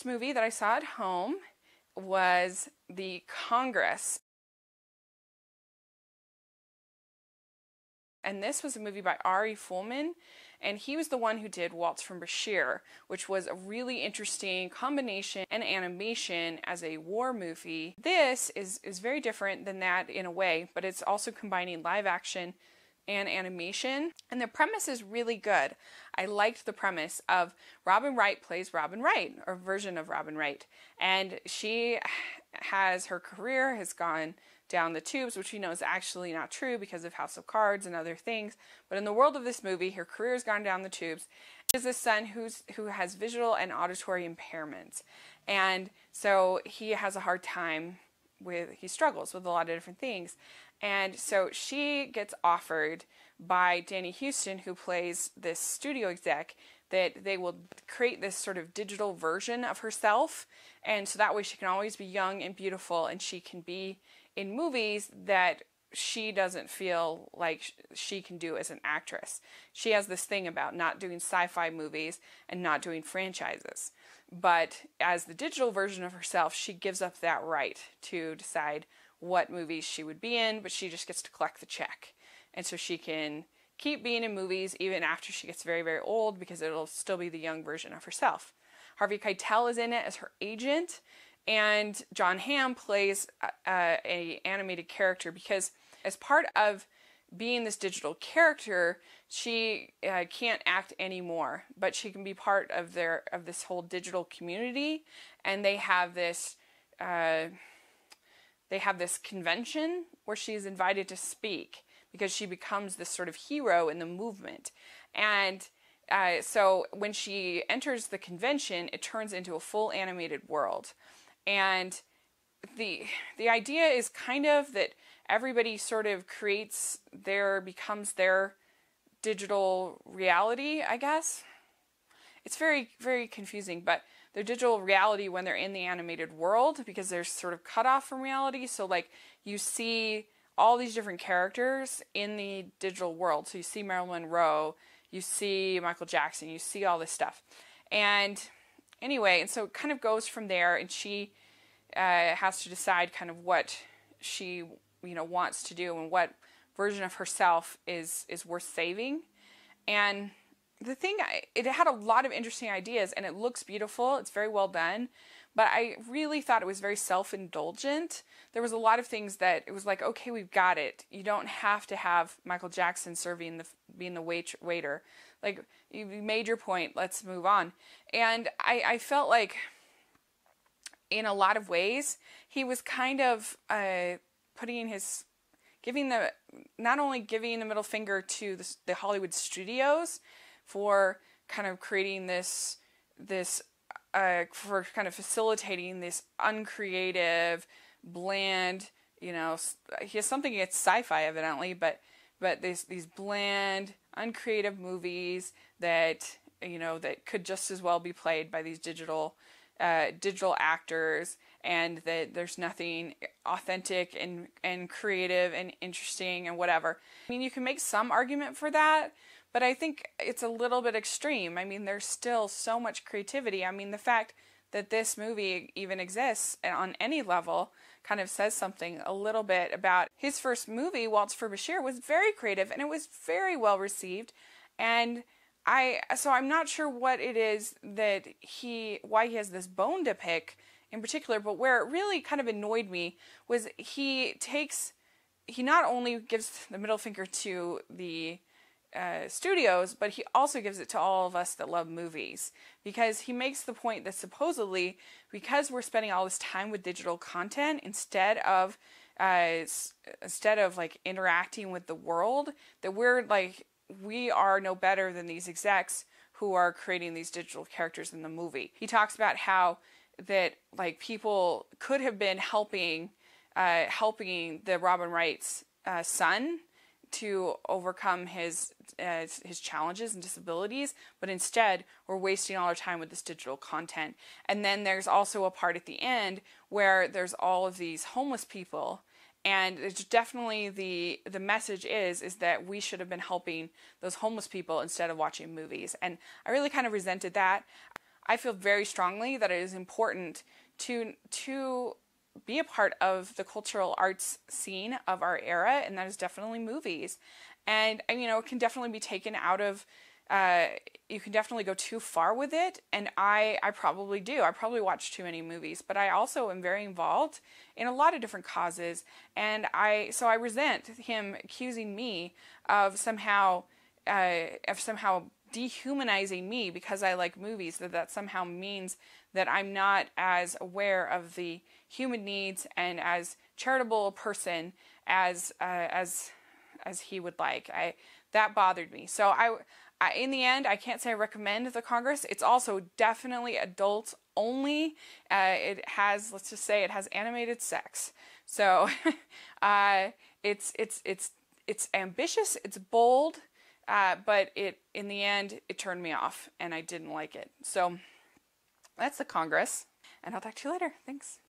first movie that I saw at home was The Congress. And this was a movie by Ari Folman, and he was the one who did Waltz from Bashir, which was a really interesting combination and animation as a war movie. This is very different than that in a way, but it's also combining live action and animation, and the premise is really good. I liked the premise of Robin Wright plays Robin Wright, or a version of Robin Wright, and she her career has gone down the tubes, which we know is actually not true because of House of Cards and other things. But in the world of this movie, her career has gone down the tubes. She has a son who has visual and auditory impairments, and so he has a hard time he struggles with a lot of different things. And so she gets offered by Danny Houston, who plays this studio exec, that they will create this sort of digital version of herself, and so that way she can always be young and beautiful, and she can be in movies that she doesn't feel like she can do as an actress. She has this thing about not doing sci-fi movies and not doing franchises. But as the digital version of herself, she gives up that right to decide what movies she would be in, but she just gets to collect the check. And so she can keep being in movies even after she gets very, very old, because it'll still be the young version of herself. Harvey Keitel is in it as her agent, and Jon Hamm plays a animated character, because as part of being this digital character, she can't act anymore, but she can be part of this whole digital community, and they have this convention where she's invited to speak, because she becomes this sort of hero in the movement. And so when she enters the convention, it turns into a full animated world. And the idea is kind of that everybody sort of becomes their digital reality, I guess. It's very, very confusing, but their digital reality when they're in the animated world, because they're sort of cut off from reality. So like you see all these different characters in the digital world. So you see Marilyn Monroe, you see Michael Jackson, you see all this stuff. And anyway, and so it kind of goes from there, and she has to decide kind of what she wants to do and what version of herself is worth saving. And the thing, it had a lot of interesting ideas, and it looks beautiful. It's very well done, but I really thought it was very self-indulgent. There was a lot of things that it was like, okay, we've got it. You don't have to have Michael Jackson being the waiter. Like, you made your point. Let's move on. And I felt like, in a lot of ways, he was kind of not only giving the middle finger to the Hollywood studios for kind of creating this for kind of facilitating this uncreative, bland, he has something against sci-fi evidently, but these bland, uncreative movies that that could just as well be played by these digital actors, and that there's nothing authentic and creative and interesting and whatever. I mean, you can make some argument for that, but I think it's a little bit extreme. I mean, there's still so much creativity. I mean, the fact that this movie even exists on any level kind of says something a little bit about his first movie, Waltz for Bashir, was very creative, and it was very well received. And so I'm not sure what it is why he has this bone to pick in particular, but where it really kind of annoyed me was he not only gives the middle finger to the studios, but he also gives it to all of us that love movies, because he makes the point that supposedly, because we're spending all this time with digital content instead of like interacting with the world, that we are no better than these execs who are creating these digital characters in the movie. He talks about how that like people could have been helping the Robin Wright's son to overcome his challenges and disabilities, but instead we're wasting all our time with this digital content. And then there's also a part at the end where there's all of these homeless people, and it's definitely the message is that we should have been helping those homeless people instead of watching movies. And I really kind of resented that. I feel very strongly that it is important to be a part of the cultural arts scene of our era, and that is definitely movies. And it can definitely be taken out of. You can definitely go too far with it, and I probably do. I probably watch too many movies, but I also am very involved in a lot of different causes, and I resent him accusing me of somehow dehumanizing me because I like movies. That somehow means that I'm not as aware of the human needs and as charitable a person as he would like. That bothered me. So in the end, I can't say I recommend the Congress. It's also definitely adult only. It has, let's just say, it has animated sex. So it's ambitious, it's bold, but in the end it turned me off, and I didn't like it. So that's the Congress, and I'll talk to you later. Thanks.